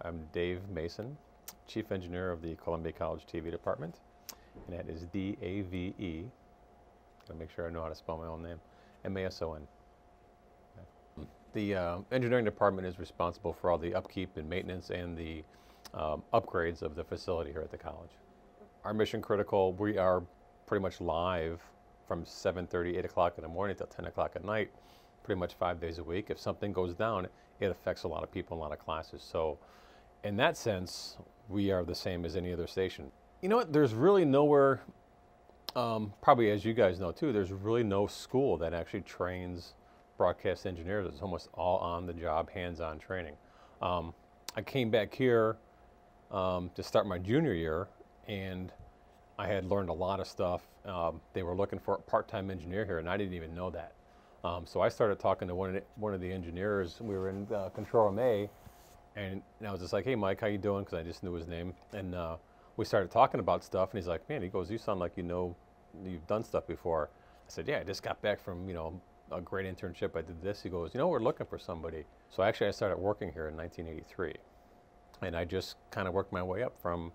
I'm Dave Mason, Chief Engineer of the Columbia College TV Department, and that is D-A-V-E. Gotta make sure I know how to spell my own name. M-A-S-O-N. The engineering department is responsible for all the upkeep and maintenance and the upgrades of the facility here at the college. Our mission critical, we are pretty much live from 7:30, 8 o'clock in the morning till 10 o'clock at night, pretty much 5 days a week. If something goes down, it affects a lot of people in a lot of classes. So in that sense, we are the same as any other station. You know what, there's really nowhere, probably as you guys know too, there's really no school that actually trains broadcast engineers. It's almost all on the job, hands-on training. I came back here to start my junior year, and I had learned a lot of stuff. They were looking for a part-time engineer here, and I didn't even know that. So I started talking to one of the engineers. We were in Control Room A, and I was just like, "Hey, Mike, how you doing?" Because I just knew his name, and we started talking about stuff. And he's like, "Man," he goes, "you sound like you've done stuff before." I said, "Yeah, I just got back from a great internship. I did this." He goes, "We're looking for somebody." So actually, I started working here in 1983, and I just kind of worked my way up from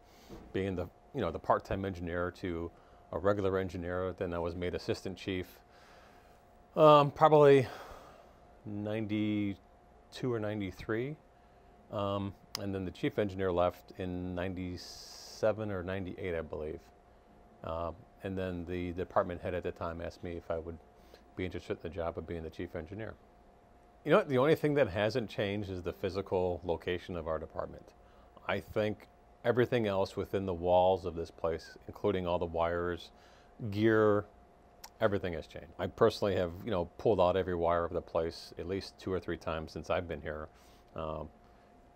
being the part-time engineer to a regular engineer. Then I was made assistant chief. Probably 92 or 93. And then the chief engineer left in 97 or 98, I believe. And then the department head at the time asked me if I would be interested in the job of being the chief engineer. You know what? The only thing that hasn't changed is the physical location of our department. I think everything else within the walls of this place, including all the wires, gear, everything has changed. I personally have, pulled out every wire of the place at least 2 or 3 times since I've been here.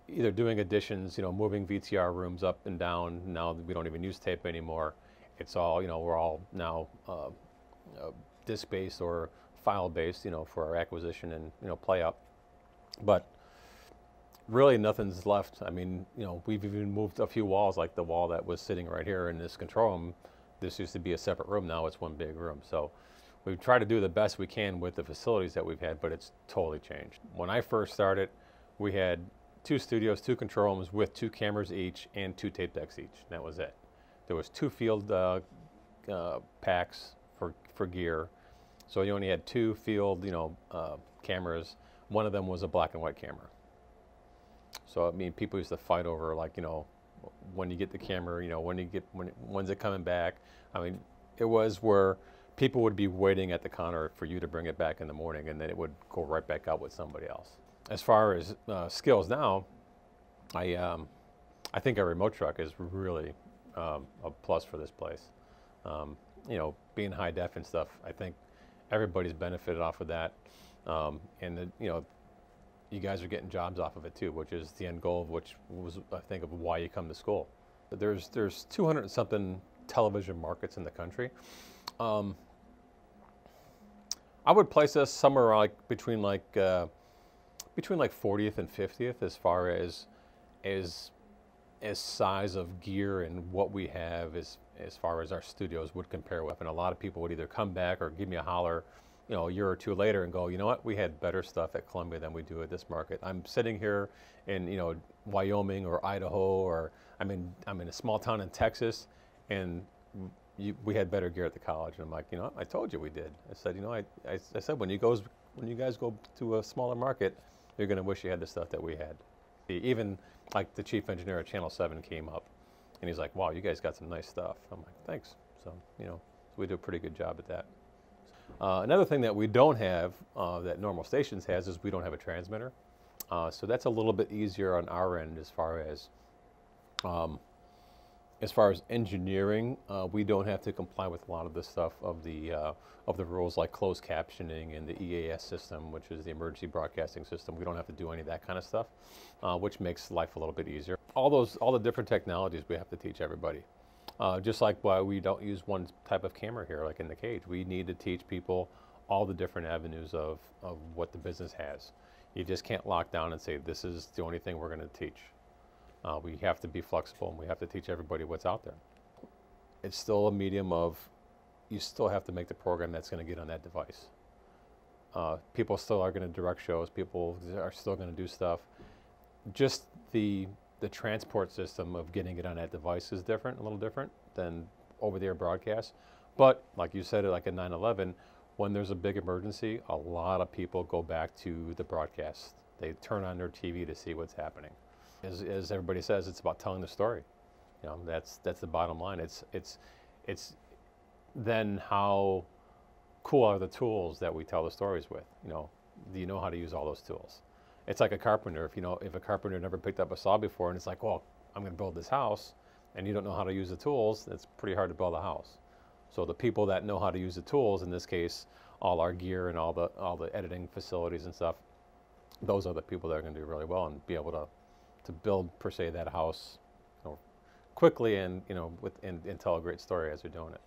Either doing additions, moving VTR rooms up and down. Now we don't even use tape anymore. It's all, we're all now disc-based or file-based, for our acquisition and play up. But really nothing's left. I mean, we've even moved a few walls, like the wall that was sitting right here in this control room. This used to be a separate room. Now it's one big room. So we've tried to do the best we can with the facilities that we've had, but it's totally changed. When I first started, we had 2 studios, 2 control rooms with 2 cameras each and 2 tape decks each. That was it. There was 2 field packs for gear. So you only had 2 field, cameras. One of them was a black and white camera. So I mean, people used to fight over when you get the camera, when's it coming back? I mean, it was where people would be waiting at the counter for you to bring it back in the morning, and then it would go right back out with somebody else. As far as skills now, I think our remote truck is really a plus for this place. Being high def and stuff, I think everybody's benefited off of that, and you guys are getting jobs off of it too, which is the end goal of which was, I think, of why you come to school. There's 200 and something television markets in the country. I would place us somewhere between 40th and 50th as far as size of gear and what we have as far as our studios would compare with. And a lot of people would either come back or give me a holler, a year or 2 later and go, "You know what, we had better stuff at Columbia than we do at this market. I'm sitting here in, Wyoming or Idaho, or I'm in a small town in Texas, and we had better gear at the college." And I'm like, I told you we did. I said, I said, when you guys go to a smaller market, you're going to wish you had the stuff that we had. Even like the chief engineer at Channel 7 came up, and he's like, "Wow, you guys got some nice stuff." I'm like, "Thanks." So, we do a pretty good job at that. Another thing that we don't have that normal stations has is we don't have a transmitter. So that's a little bit easier on our end as far as engineering. We don't have to comply with a lot of the stuff of the rules like closed captioning and the EAS system, which is the emergency broadcasting system. We don't have to do any of that kind of stuff, which makes life a little bit easier. All the different technologies we have to teach everybody. Just like why we don't use one type of camera here, like in the cage. We need to teach people all the different avenues of what the business has. You just can't lock down and say, this is the only thing we're going to teach. We have to be flexible, and we have to teach everybody what's out there. It's still a medium of, you still have to make the program that's going to get on that device. People still are going to direct shows. People are still going to do stuff. Just the the transport system of getting it on that device is different, a little different than over-the-air broadcast. But like you said, like at 9/11, when there's a big emergency, a lot of people go back to the broadcast. They turn on their TV to see what's happening. As everybody says, it's about telling the story. You know, that's the bottom line. It's then how cool are the tools that we tell the stories with? You know, do you know how to use all those tools? It's like a carpenter. If a carpenter never picked up a saw before and it's like, well, I'm going to build this house, and you don't know how to use the tools, it's pretty hard to build a house. So the people that know how to use the tools, in this case, all our gear and all the editing facilities and stuff, those are the people that are going to do really well and be able to build per se that house, you know, quickly and, you know, and tell a great story as they're doing it.